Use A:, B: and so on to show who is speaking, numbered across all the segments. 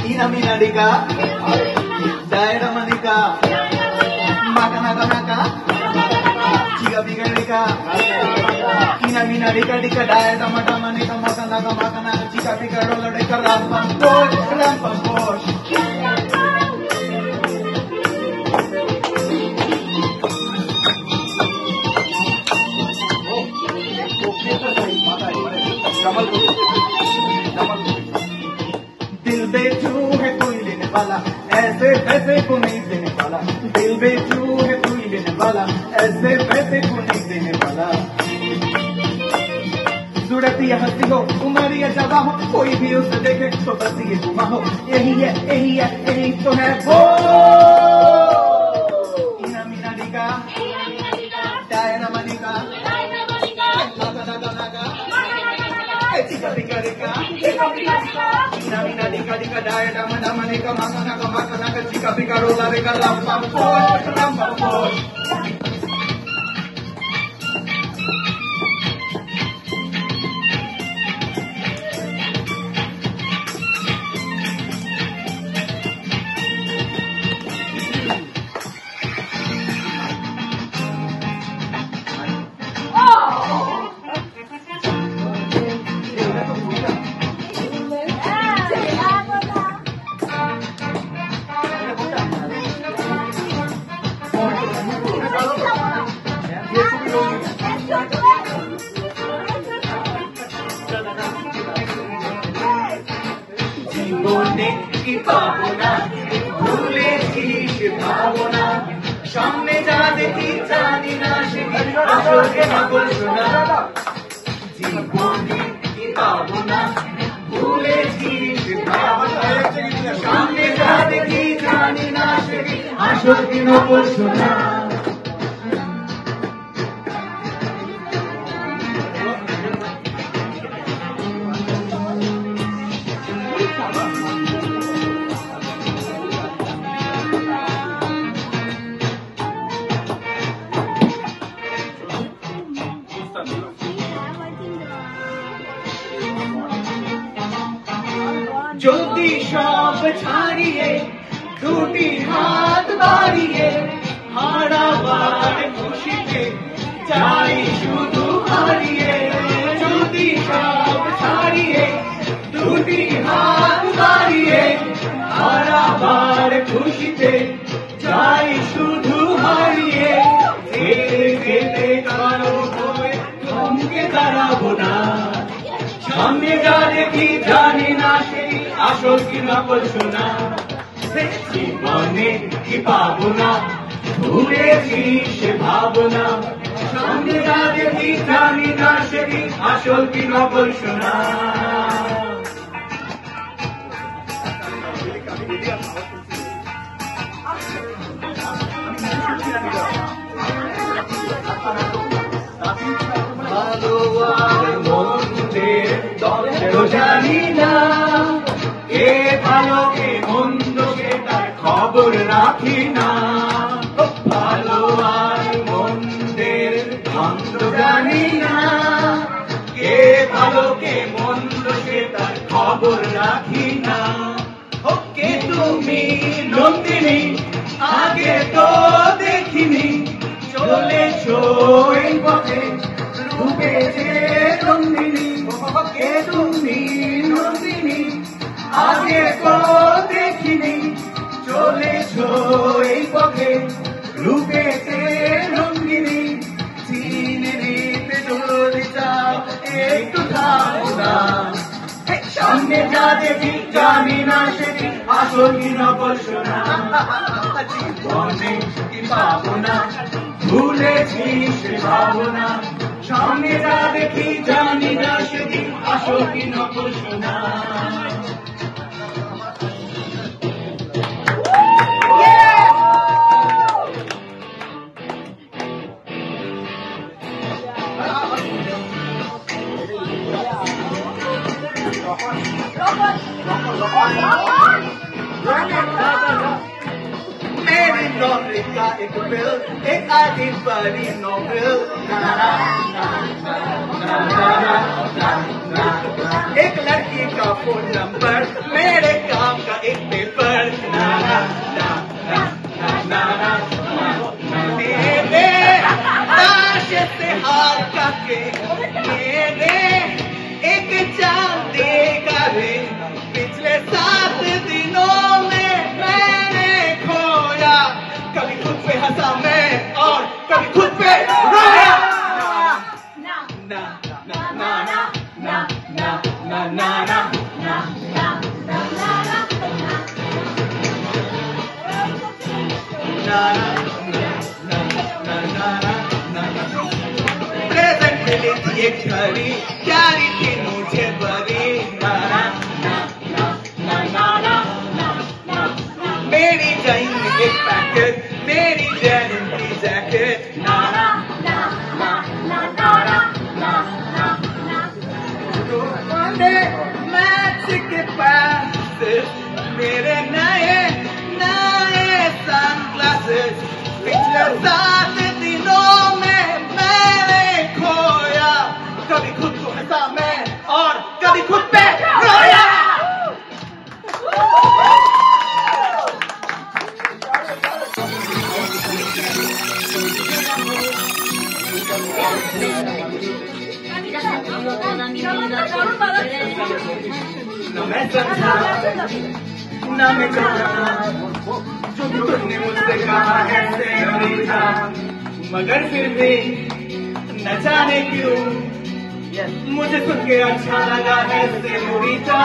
A: Ina minadika, daera manika, makanaka naka, chiga bigarika, ina minadika dika, daera mata manika, makanaka, chiga bigarola dika, rampam posh. दिल बेचू है कोई लेने वाला ऐसे पैसे को नहीं देने वाला दिल बेचू है कोई लेने वाला ऐसे पैसे को नहीं देने वाला सूरत या हंसी हो उम्र या जवा हो कोई भी उसे देखे तो बस ये घुमा हो यही तो है वो इना मीना डिका डायना मनिका Chica pica rica, ina mina dica dica daera mana manika makanaka chica pica rola rica rampam posh. জীবনে কি পাবো না ভুলেছি সে ভাবনা সামনে যা দেখি জানি না সে আসলে নকল শোনা জীবনে কি পাবো না ভুলেছি সে ভাবনা সামনে যা দেখি জানি না সে আসলে নকল শোনা যদি সব ছাড়িয়ে দুটি হাত বাড়িয়ে হারাবার খুশিতে চাই শুধু হারিয়ে যদি সব ছাড়িয়ে দুটি হাত বাড়িয়ে হারাবার খুশিতে চাই শুধু হারিয়ে খেতে কারো হয়ে থমকে দাঁড়াবো না সামনে যা দেখি জানি না সেই আসল কি নকল শোনা জীবনে কি পাবো না ভুলেছি সে ভাবনা সামনে যা দেখি জানি না সেই আসল কি নকল শোনা ভালো আর মন্দের দ্বন্দ্ব জানি না কে ভালো কে মন্দ কে তার খবর রাখি না ভালো আর মন্দের দ্বন্দ্ব জানি না কে ভালো কে মন্দ কে তার খবর রাখি না কে তুমি নন্দিনী আগে তো দেখিনি চলেছো এই পথে রূপে যে নন্দিনী কে তুমি নন্দিনী আগে তো দেখিনি চলেছো এই পথে রূপে যে নন্দিনী চিনে নিতে যদি চাও একটু থামো না সামনে যা দেখি জানি না সেটি আসল কি নকল শোনা জীবনে কি পাবো না ভুলেছি সে ভাবনা সামনে যা দেখি জানি না সেটি আসল কি নকল শোনা मेरी नौकरी का एक बिल एक आधी बड़ी नौकरी एक लड़की का फोन नंबर मेरे काम का एक दे मेरे एक चांद देखा रे पिछले 7 दिनों में मैंने खोया कभी खुद पे हंसा मैं और कभी खुद पे रोया ना ना ना ना ना ना ना ना ना प्रेजेंट मिली थी एक घड़ी प्यारी थी मुझे बड़ी मेरी जाइन एक पैकेट मेरी डेनिम की जैकेट मैच के पास मेरे नए सनग्लासेस पिछले 7 दिनों में मैंने खोया कभी खुद को हंसा मैं और कभी खुद पे रोया न मैं समझा न मैं जाना जो तुमने मुझसे कहा है सेनोरिटा मगर फिर भी न जाने क्यों मुझे सुन के अच्छा लगा है सेनोरिटा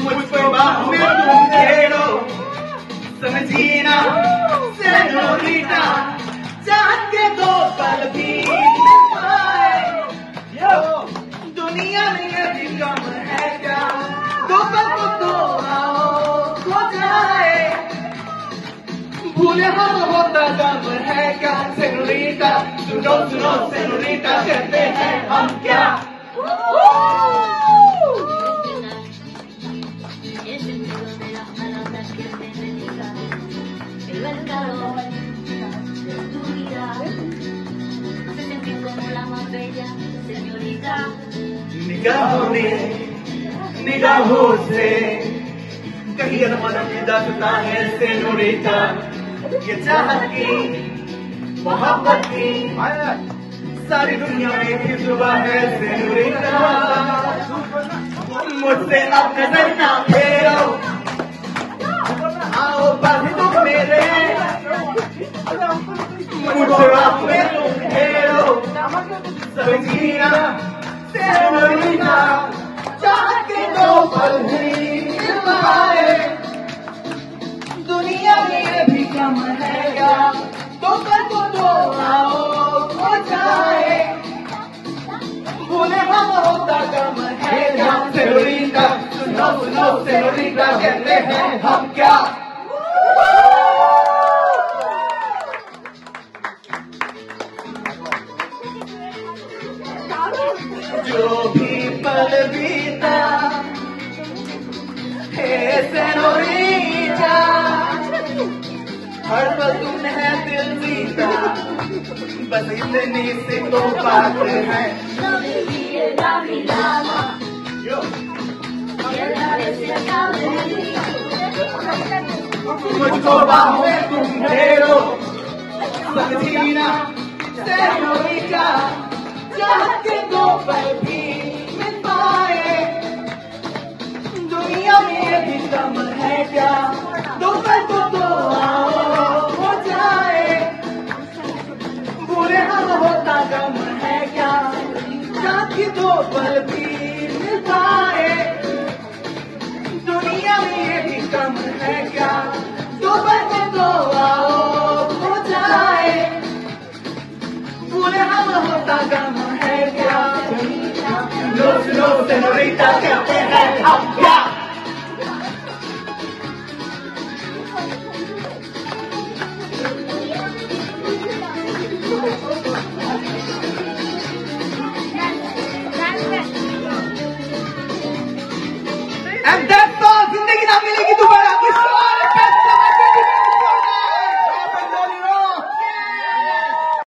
A: मुझ पे बाहों में तुम खेलो समझी ना सेनोरिटा चाहत के 2 पल भी दुनिया में अभी कम है क्या 2 पल को तो आओ हो जाए भूले हम होता गम है क्या सेनोरिटा सुनो सुनो सेनोरिटा कहते हैं हम क्या निगाहों से कहीं अनमन दखता है सेनोरिटा ये चाहत की मोहब्बत की सारी दुनिया में भी जुबा है सेनोरिटा मुझसे अब नजर ना फेरो आओ बात तुम मेरे मुझसे आप में तुम फेरो समझिया सेनोरिटा चाहत के 2 पल भी पाए दुनिया में भी कम है क्या 2 पल को तो आओ हो जाए भूले हम होता गम है क्या सेनोरिटा सुनो सुनो सेनोरिटा कहते हैं हम क्या जो भी पल बीता हे सेनोरिटा हर पल तुमने है दिल जीता बस इतनी सी तो बात है मुझको बाहों में तुम घेरो समझी ना सेनोरिटा चाहत के 2 पल भी मिल पाए दुनिया में भी कम है क्या 2 पल को तो आओ हो जाए बुरे हम होता गम है क्या चाहत के 2 पल भी मिल पाए दुनिया में भी कम है क्या 2 पल को तो आओ हो जाए बुरे हम होता गम है क्या नो सेनोरिटा कहते हैं हम क्या